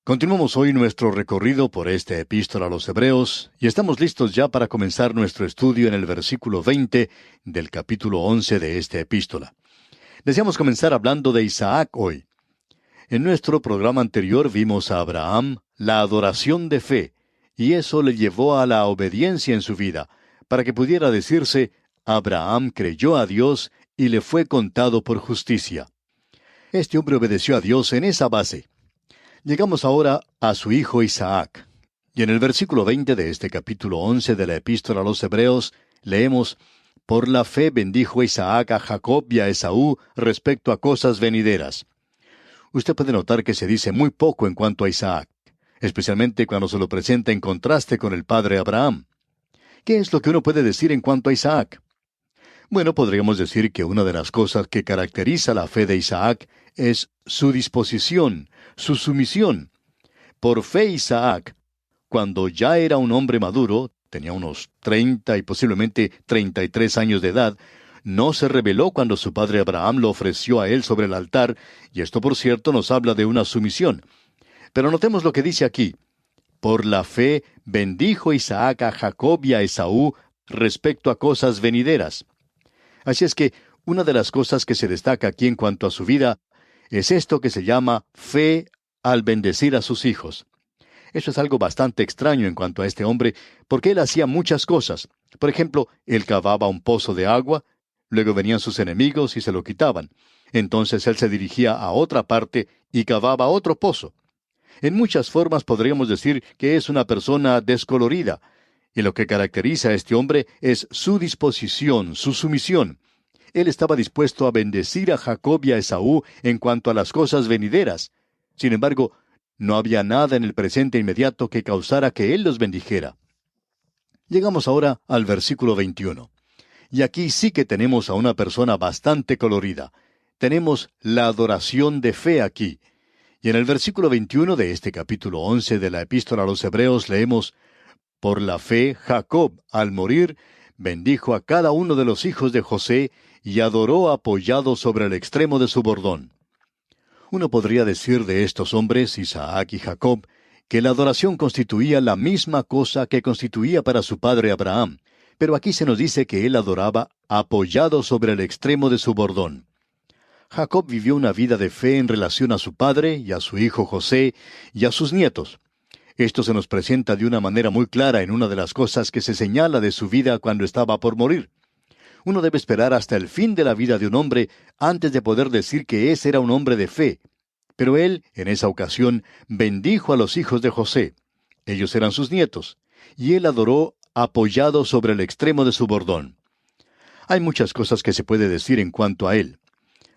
Continuamos hoy nuestro recorrido por esta epístola a los Hebreos y estamos listos ya para comenzar nuestro estudio en el versículo 20 del capítulo 11 de esta epístola. Deseamos comenzar hablando de Isaac hoy. En nuestro programa anterior vimos a Abraham la adoración de fe, y eso le llevó a la obediencia en su vida, para que pudiera decirse, Abraham creyó a Dios y le fue contado por justicia. Este hombre obedeció a Dios en esa base. Llegamos ahora a su hijo Isaac. Y en el versículo 20 de este capítulo 11 de la epístola a los Hebreos, leemos, Por la fe bendijo Isaac a Jacob y a Esaú respecto a cosas venideras. Usted puede notar que se dice muy poco en cuanto a Isaac, especialmente cuando se lo presenta en contraste con el padre Abraham. ¿Qué es lo que uno puede decir en cuanto a Isaac? Bueno, podríamos decir que una de las cosas que caracteriza la fe de Isaac es su disposición, su sumisión. Por fe Isaac, cuando ya era un hombre maduro, tenía unos 30 y posiblemente 33 años de edad, no se rebeló cuando su padre Abraham lo ofreció a él sobre el altar, y esto por cierto nos habla de una sumisión. Pero notemos lo que dice aquí. Por la fe bendijo Isaac a Jacob y a Esaú respecto a cosas venideras. Así es que una de las cosas que se destaca aquí en cuanto a su vida es esto que se llama fe al bendecir a sus hijos. Eso es algo bastante extraño en cuanto a este hombre, porque él hacía muchas cosas. Por ejemplo, él cavaba un pozo de agua, luego venían sus enemigos y se lo quitaban. Entonces él se dirigía a otra parte y cavaba otro pozo. En muchas formas podríamos decir que es una persona descolorida, y lo que caracteriza a este hombre es su disposición, su sumisión. Él estaba dispuesto a bendecir a Jacob y a Esaú en cuanto a las cosas venideras. Sin embargo, no había nada en el presente inmediato que causara que él los bendijera. Llegamos ahora al versículo 21. Y aquí sí que tenemos a una persona bastante colorida. Tenemos la adoración de fe aquí. Y en el versículo 21 de este capítulo 11 de la epístola a los Hebreos leemos, Por la fe, Jacob, al morir, bendijo a cada uno de los hijos de José y adoró apoyado sobre el extremo de su bordón. Uno podría decir de estos hombres, Isaac y Jacob, que la adoración constituía la misma cosa que constituía para su padre Abraham, pero aquí se nos dice que él adoraba apoyado sobre el extremo de su bordón. Jacob vivió una vida de fe en relación a su padre y a su hijo José y a sus nietos. Esto se nos presenta de una manera muy clara en una de las cosas que se señala de su vida cuando estaba por morir. Uno debe esperar hasta el fin de la vida de un hombre antes de poder decir que ese era un hombre de fe. Pero él, en esa ocasión, bendijo a los hijos de José. Ellos eran sus nietos, y él adoró apoyado sobre el extremo de su bordón. Hay muchas cosas que se puede decir en cuanto a él.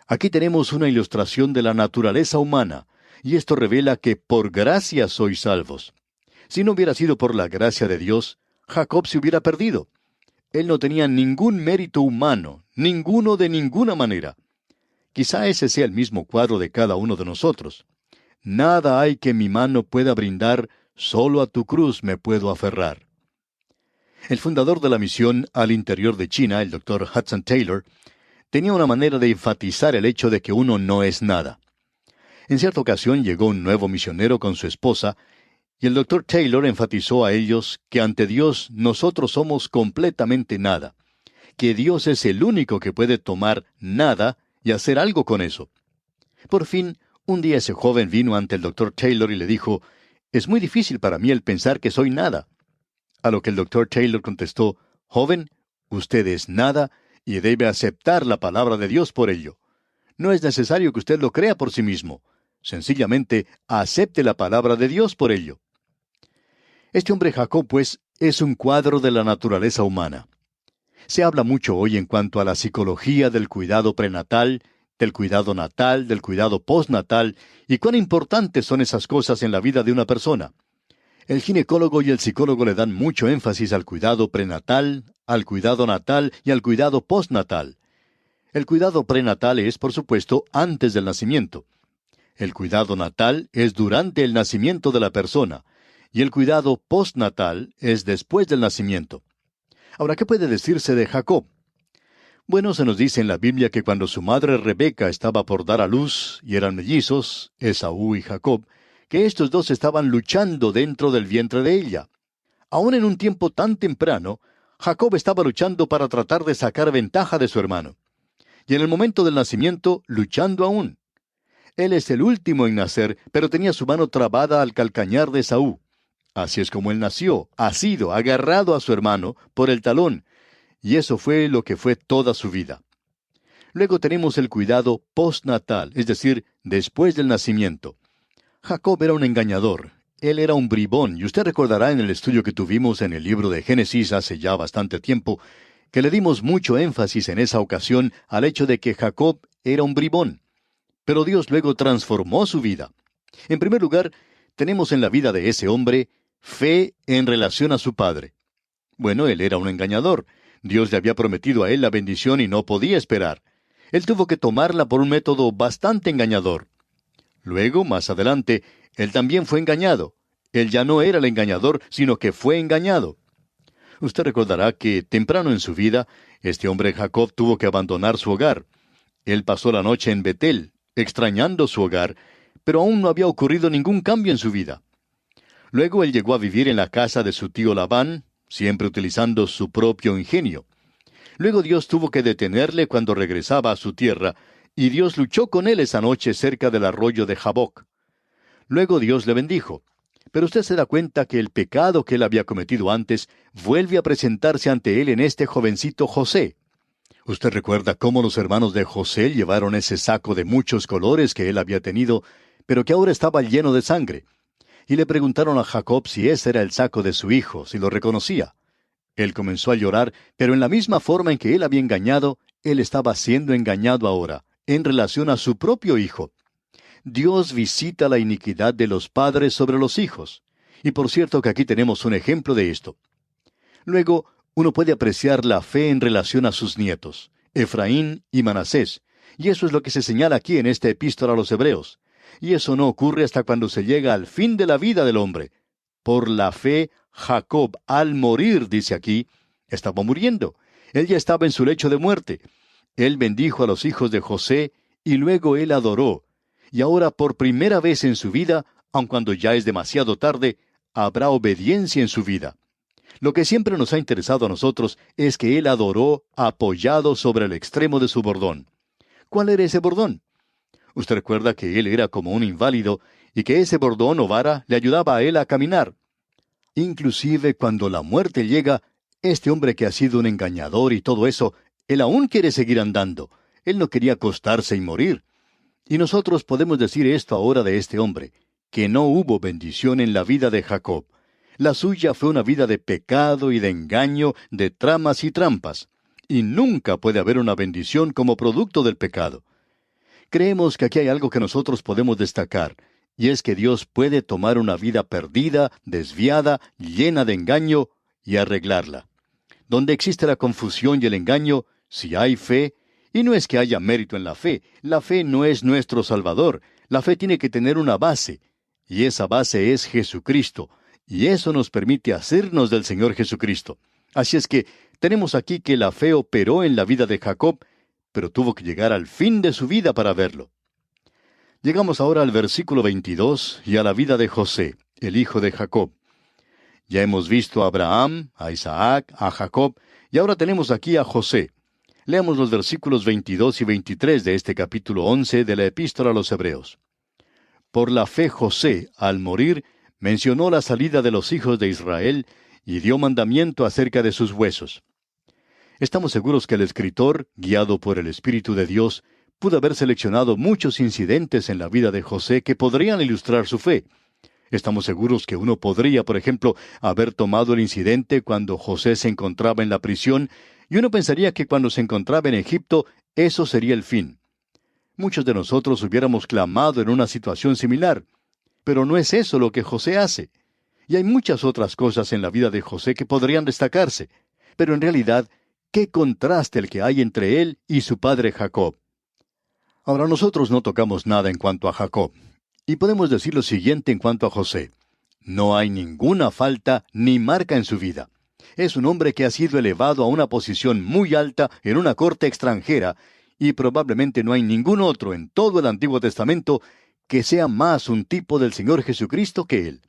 Aquí tenemos una ilustración de la naturaleza humana, y esto revela que por gracia sois salvos. Si no hubiera sido por la gracia de Dios, Jacob se hubiera perdido. Él no tenía ningún mérito humano, ninguno de ninguna manera. Quizá ese sea el mismo cuadro de cada uno de nosotros. Nada hay que mi mano pueda brindar, solo a tu cruz me puedo aferrar. El fundador de la misión al interior de China, el Dr. Hudson Taylor, tenía una manera de enfatizar el hecho de que uno no es nada. En cierta ocasión llegó un nuevo misionero con su esposa, y el Dr. Taylor enfatizó a ellos que ante Dios nosotros somos completamente nada, que Dios es el único que puede tomar nada y hacer algo con eso. Por fin, un día ese joven vino ante el Dr. Taylor y le dijo, «Es muy difícil para mí el pensar que soy nada». A lo que el Dr. Taylor contestó, «Joven, usted es nada y debe aceptar la palabra de Dios por ello. No es necesario que usted lo crea por sí mismo. Sencillamente, acepte la palabra de Dios por ello». Este hombre Jacob, pues, es un cuadro de la naturaleza humana. Se habla mucho hoy en cuanto a la psicología del cuidado prenatal, del cuidado natal, del cuidado postnatal, y cuán importantes son esas cosas en la vida de una persona. El ginecólogo y el psicólogo le dan mucho énfasis al cuidado prenatal, al cuidado natal y al cuidado postnatal. El cuidado prenatal es, por supuesto, antes del nacimiento. El cuidado natal es durante el nacimiento de la persona, y el cuidado postnatal es después del nacimiento. Ahora, ¿qué puede decirse de Jacob? Bueno, se nos dice en la Biblia que cuando su madre Rebeca estaba por dar a luz, y eran mellizos, Esaú y Jacob, que estos dos estaban luchando dentro del vientre de ella. Aún en un tiempo tan temprano, Jacob estaba luchando para tratar de sacar ventaja de su hermano. Y en el momento del nacimiento, luchando aún. Él es el último en nacer, pero tenía su mano trabada al calcañar de Esaú. Así es como él nació, asido, agarrado a su hermano, por el talón. Y eso fue lo que fue toda su vida. Luego tenemos el cuidado postnatal, es decir, después del nacimiento. Jacob era un engañador. Él era un bribón, y usted recordará en el estudio que tuvimos en el libro de Génesis hace ya bastante tiempo, que le dimos mucho énfasis en esa ocasión al hecho de que Jacob era un bribón. Pero Dios luego transformó su vida. En primer lugar, tenemos en la vida de ese hombre fe en relación a su padre. Bueno, él era un engañador. Dios le había prometido a él la bendición y no podía esperar. Él tuvo que tomarla por un método bastante engañador. Luego, más adelante, él también fue engañado. Él ya no era el engañador, sino que fue engañado. Usted recordará que temprano en su vida, este hombre Jacob tuvo que abandonar su hogar. Él pasó la noche en Betel, extrañando su hogar, pero aún no había ocurrido ningún cambio en su vida. Luego él llegó a vivir en la casa de su tío Labán, siempre utilizando su propio ingenio. Luego Dios tuvo que detenerle cuando regresaba a su tierra, y Dios luchó con él esa noche cerca del arroyo de Jaboc. Luego Dios le bendijo. Pero usted se da cuenta que el pecado que él había cometido antes vuelve a presentarse ante él en este jovencito José. Usted recuerda cómo los hermanos de José llevaron ese saco de muchos colores que él había tenido, pero que ahora estaba lleno de sangre. Y le preguntaron a Jacob si ese era el saco de su hijo, si lo reconocía. Él comenzó a llorar, pero en la misma forma en que él había engañado, él estaba siendo engañado ahora, en relación a su propio hijo. Dios visita la iniquidad de los padres sobre los hijos. Y por cierto que aquí tenemos un ejemplo de esto. Luego, uno puede apreciar la fe en relación a sus nietos, Efraín y Manasés. Y eso es lo que se señala aquí en esta epístola a los Hebreos. Y eso no ocurre hasta cuando se llega al fin de la vida del hombre. Por la fe, Jacob, al morir, dice aquí, estaba muriendo. Él ya estaba en su lecho de muerte. Él bendijo a los hijos de José, y luego él adoró. Y ahora, por primera vez en su vida, aun cuando ya es demasiado tarde, habrá obediencia en su vida. Lo que siempre nos ha interesado a nosotros es que él adoró apoyado sobre el extremo de su bordón. ¿Cuál era ese bordón? Usted recuerda que él era como un inválido y que ese bordón o vara le ayudaba a él a caminar. Inclusive cuando la muerte llega, este hombre que ha sido un engañador y todo eso, él aún quiere seguir andando. Él no quería acostarse y morir. Y nosotros podemos decir esto ahora de este hombre, que no hubo bendición en la vida de Jacob. La suya fue una vida de pecado y de engaño, de tramas y trampas. Y nunca puede haber una bendición como producto del pecado. Creemos que aquí hay algo que nosotros podemos destacar, y es que Dios puede tomar una vida perdida, desviada, llena de engaño, y arreglarla. Donde existe la confusión y el engaño, si hay fe, y no es que haya mérito en la fe no es nuestro Salvador, la fe tiene que tener una base, y esa base es Jesucristo, y eso nos permite hacernos del Señor Jesucristo. Así es que tenemos aquí que la fe operó en la vida de Jacob, pero tuvo que llegar al fin de su vida para verlo. Llegamos ahora al versículo 22 y a la vida de José, el hijo de Jacob. Ya hemos visto a Abraham, a Isaac, a Jacob, y ahora tenemos aquí a José. Leamos los versículos 22 y 23 de este capítulo 11 de la Epístola a los Hebreos. Por la fe José, al morir, mencionó la salida de los hijos de Israel y dio mandamiento acerca de sus huesos. Estamos seguros que el escritor, guiado por el Espíritu de Dios, pudo haber seleccionado muchos incidentes en la vida de José que podrían ilustrar su fe. Estamos seguros que uno podría, por ejemplo, haber tomado el incidente cuando José se encontraba en la prisión, y uno pensaría que cuando se encontraba en Egipto, eso sería el fin. Muchos de nosotros hubiéramos clamado en una situación similar, pero no es eso lo que José hace. Y hay muchas otras cosas en la vida de José que podrían destacarse, pero en realidad, qué contraste el que hay entre él y su padre Jacob. Ahora nosotros no tocamos nada en cuanto a Jacob, y podemos decir lo siguiente en cuanto a José. No hay ninguna falta ni marca en su vida. Es un hombre que ha sido elevado a una posición muy alta en una corte extranjera, y probablemente no hay ningún otro en todo el Antiguo Testamento que sea más un tipo del Señor Jesucristo que Él.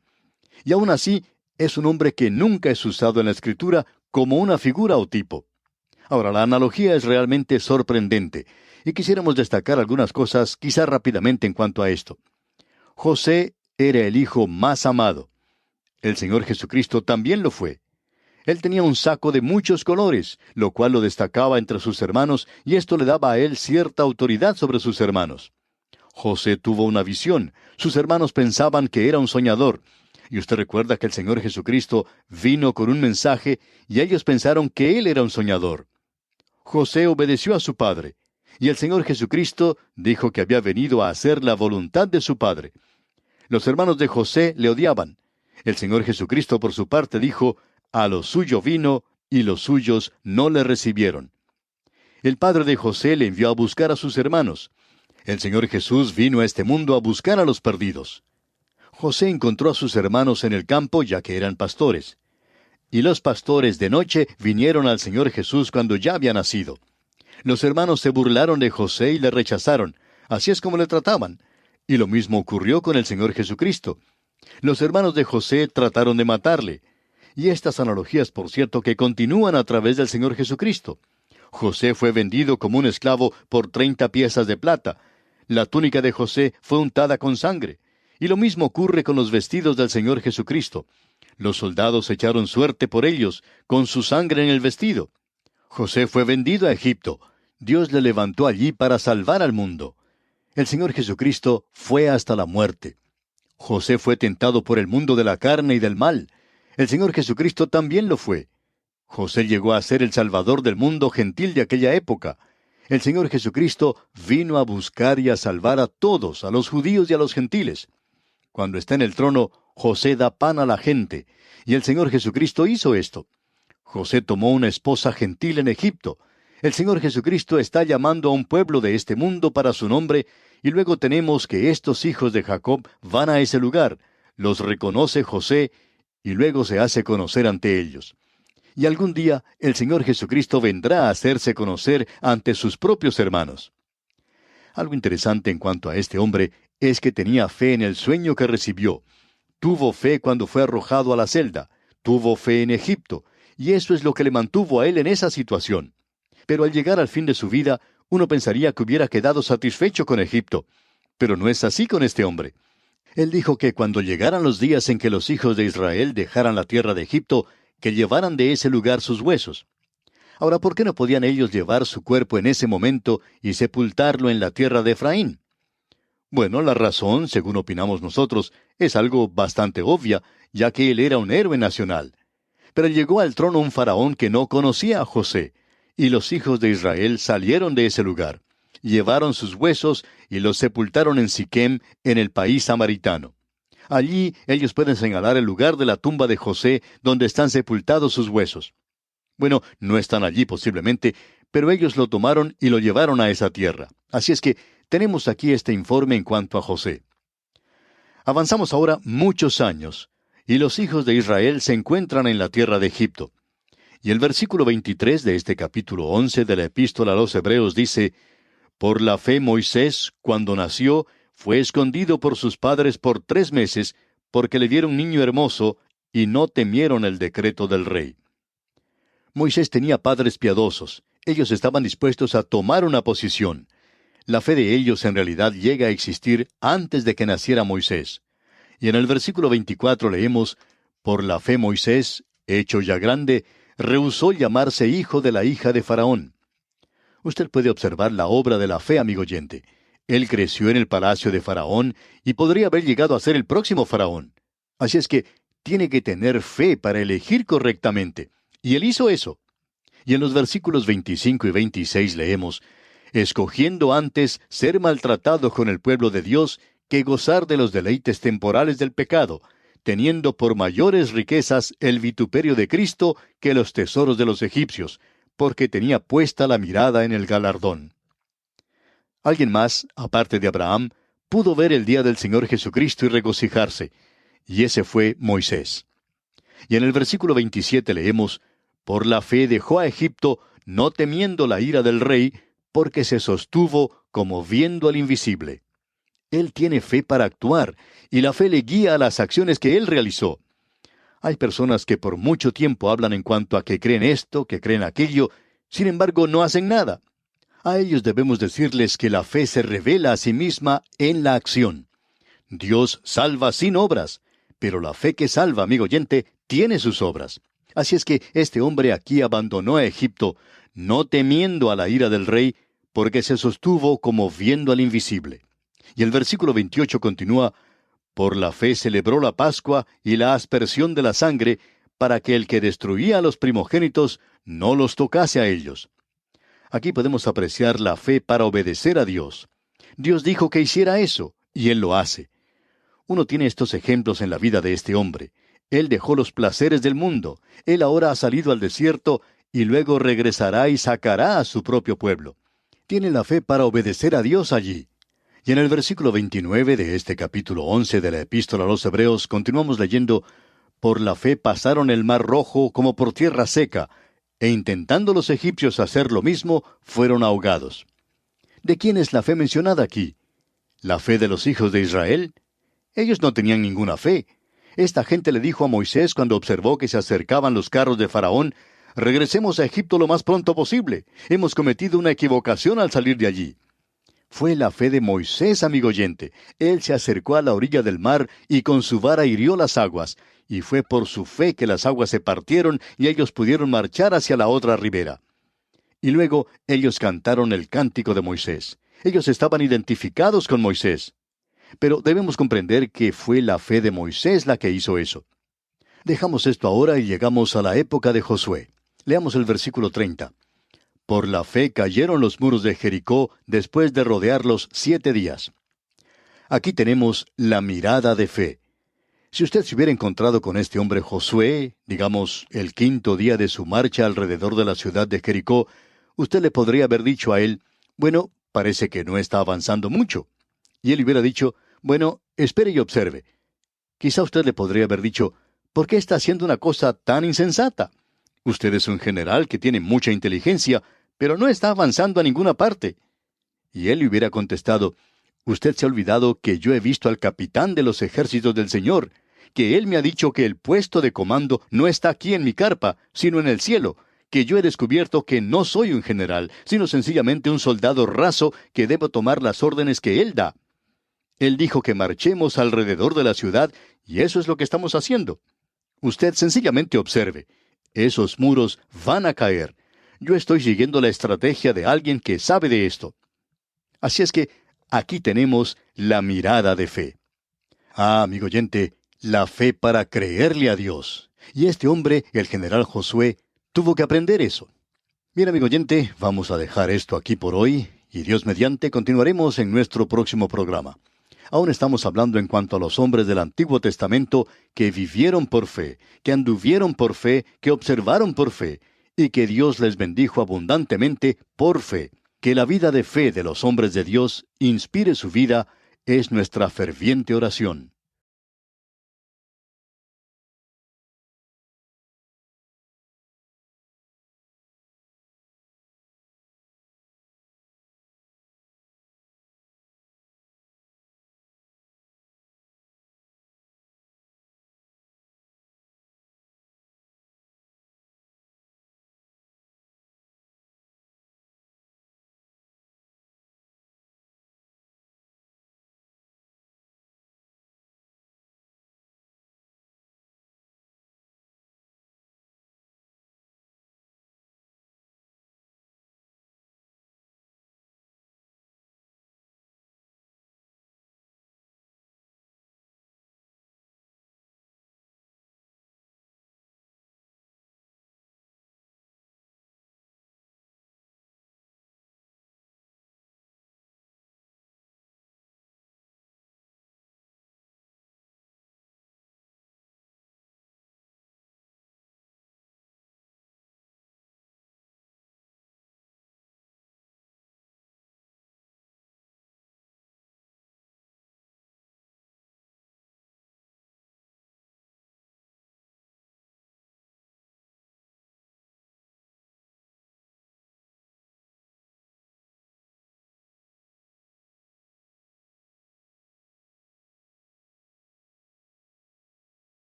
Y aún así, es un hombre que nunca es usado en la Escritura como una figura o tipo. Ahora, la analogía es realmente sorprendente, y quisiéramos destacar algunas cosas quizá rápidamente en cuanto a esto. José era el hijo más amado. El Señor Jesucristo también lo fue. Él tenía un saco de muchos colores, lo cual lo destacaba entre sus hermanos, y esto le daba a él cierta autoridad sobre sus hermanos. José tuvo una visión. Sus hermanos pensaban que era un soñador. Y usted recuerda que el Señor Jesucristo vino con un mensaje, y ellos pensaron que él era un soñador. José obedeció a su padre, y el Señor Jesucristo dijo que había venido a hacer la voluntad de su padre. Los hermanos de José le odiaban. El Señor Jesucristo, por su parte, dijo, a lo suyo vino, y los suyos no le recibieron. El padre de José le envió a buscar a sus hermanos. El Señor Jesús vino a este mundo a buscar a los perdidos. José encontró a sus hermanos en el campo, ya que eran pastores. Y los pastores de noche vinieron al Señor Jesús cuando ya había nacido. Los hermanos se burlaron de José y le rechazaron. Así es como le trataban. Y lo mismo ocurrió con el Señor Jesucristo. Los hermanos de José trataron de matarle. Y estas analogías, por cierto, que continúan a través del Señor Jesucristo. José fue vendido como un esclavo por 30 piezas de plata. La túnica de José fue untada con sangre. Y lo mismo ocurre con los vestidos del Señor Jesucristo. Los soldados echaron suerte por ellos, con su sangre en el vestido. José fue vendido a Egipto. Dios le levantó allí para salvar al mundo. El Señor Jesucristo fue hasta la muerte. José fue tentado por el mundo de la carne y del mal. El Señor Jesucristo también lo fue. José llegó a ser el Salvador del mundo gentil de aquella época. El Señor Jesucristo vino a buscar y a salvar a todos, a los judíos y a los gentiles. Cuando está en el trono, José da pan a la gente, y el Señor Jesucristo hizo esto. José tomó una esposa gentil en Egipto. El Señor Jesucristo está llamando a un pueblo de este mundo para su nombre, y luego tenemos que estos hijos de Jacob van a ese lugar, los reconoce José, y luego se hace conocer ante ellos. Y algún día el Señor Jesucristo vendrá a hacerse conocer ante sus propios hermanos. Algo interesante en cuanto a este hombre es que tenía fe en el sueño que recibió. Tuvo fe cuando fue arrojado a la celda. Tuvo fe en Egipto. Y eso es lo que le mantuvo a él en esa situación. Pero al llegar al fin de su vida, uno pensaría que hubiera quedado satisfecho con Egipto. Pero no es así con este hombre. Él dijo que cuando llegaran los días en que los hijos de Israel dejaran la tierra de Egipto, que llevaran de ese lugar sus huesos. Ahora, ¿por qué no podían ellos llevar su cuerpo en ese momento y sepultarlo en la tierra de Efraín? Bueno, la razón, según opinamos nosotros, es algo bastante obvia, ya que él era un héroe nacional. Pero llegó al trono un faraón que no conocía a José, y los hijos de Israel salieron de ese lugar. Llevaron sus huesos y los sepultaron en Siquem, en el país samaritano. Allí ellos pueden señalar el lugar de la tumba de José, donde están sepultados sus huesos. Bueno, no están allí posiblemente, pero ellos lo tomaron y lo llevaron a esa tierra. Así es que tenemos aquí este informe en cuanto a José. Avanzamos ahora muchos años, y los hijos de Israel se encuentran en la tierra de Egipto. Y el versículo 23 de este capítulo 11 de la Epístola a los Hebreos dice, «Por la fe Moisés, cuando nació, fue escondido por sus padres por 3 meses, porque le vieron niño hermoso, y no temieron el decreto del rey». Moisés tenía padres piadosos. Ellos estaban dispuestos a tomar una posición. La fe de ellos en realidad llega a existir antes de que naciera Moisés. Y en el versículo 24 leemos, «Por la fe Moisés, hecho ya grande, rehusó llamarse hijo de la hija de Faraón». Usted puede observar la obra de la fe, amigo oyente. Él creció en el palacio de Faraón y podría haber llegado a ser el próximo Faraón. Así es que tiene que tener fe para elegir correctamente. Y él hizo eso. Y en los versículos 25 y 26 leemos, «Escogiendo antes ser maltratado con el pueblo de Dios que gozar de los deleites temporales del pecado, teniendo por mayores riquezas el vituperio de Cristo que los tesoros de los egipcios, porque tenía puesta la mirada en el galardón». Alguien más, aparte de Abraham, pudo ver el día del Señor Jesucristo y regocijarse, y ese fue Moisés. Y en el versículo 27 leemos, «Por la fe dejó a Egipto, no temiendo la ira del rey, porque se sostuvo como viendo al invisible». Él tiene fe para actuar, y la fe le guía a las acciones que él realizó. Hay personas que por mucho tiempo hablan en cuanto a que creen esto, que creen aquello, sin embargo no hacen nada. A ellos debemos decirles que la fe se revela a sí misma en la acción. Dios salva sin obras, pero la fe que salva, amigo oyente, tiene sus obras. Así es que este hombre aquí abandonó a Egipto, no temiendo a la ira del rey, porque se sostuvo como viendo al invisible. Y el versículo 28 continúa: por la fe celebró la Pascua y la aspersión de la sangre, para que el que destruía a los primogénitos no los tocase a ellos. Aquí podemos apreciar la fe para obedecer a Dios. Dios dijo que hiciera eso, y Él lo hace. Uno tiene estos ejemplos en la vida de este hombre. Él dejó los placeres del mundo. Él ahora ha salido al desierto y luego regresará y sacará a su propio pueblo. Tiene la fe para obedecer a Dios allí. Y en el versículo 29 de este capítulo 11 de la Epístola a los Hebreos continuamos leyendo: por la fe pasaron el mar Rojo como por tierra seca, e intentando los egipcios hacer lo mismo, fueron ahogados. ¿De quién es la fe mencionada aquí? ¿La fe de los hijos de Israel? Ellos no tenían ninguna fe. Esta gente le dijo a Moisés cuando observó que se acercaban los carros de Faraón: regresemos a Egipto lo más pronto posible. Hemos cometido una equivocación al salir de allí. Fue la fe de Moisés, amigo oyente. Él se acercó a la orilla del mar y con su vara hirió las aguas, y fue por su fe que las aguas se partieron y ellos pudieron marchar hacia la otra ribera. Y luego ellos cantaron el cántico de Moisés. Ellos estaban identificados con Moisés. Pero debemos comprender que fue la fe de Moisés la que hizo eso. Dejamos esto ahora y llegamos a la época de Josué. Leamos el versículo 30. Por la fe cayeron los muros de Jericó después de rodearlos 7 días. Aquí tenemos la mirada de fe. Si usted se hubiera encontrado con este hombre Josué, digamos, el 5.º día de su marcha alrededor de la ciudad de Jericó, usted le podría haber dicho a él: bueno, parece que no está avanzando mucho. Y él hubiera dicho: bueno, espere y observe. Quizá usted le podría haber dicho: ¿por qué está haciendo una cosa tan insensata? Usted es un general que tiene mucha inteligencia, pero no está avanzando a ninguna parte. Y él le hubiera contestado: usted se ha olvidado que yo he visto al capitán de los ejércitos del Señor, que él me ha dicho que el puesto de comando no está aquí en mi carpa, sino en el cielo, que yo he descubierto que no soy un general, sino sencillamente un soldado raso que debo tomar las órdenes que él da. Él dijo que marchemos alrededor de la ciudad, y eso es lo que estamos haciendo. Usted sencillamente observe. Esos muros van a caer. Yo estoy siguiendo la estrategia de alguien que sabe de esto. Así es que aquí tenemos la mirada de fe. Amigo oyente, la fe para creerle a Dios. Y este hombre, el general Josué, tuvo que aprender eso. Bien, amigo oyente, vamos a dejar esto aquí por hoy, y Dios mediante continuaremos en nuestro próximo programa. Aún estamos hablando en cuanto a los hombres del Antiguo Testamento que vivieron por fe, que anduvieron por fe, que observaron por fe, y que Dios les bendijo abundantemente por fe. Que la vida de fe de los hombres de Dios inspire su vida es nuestra ferviente oración.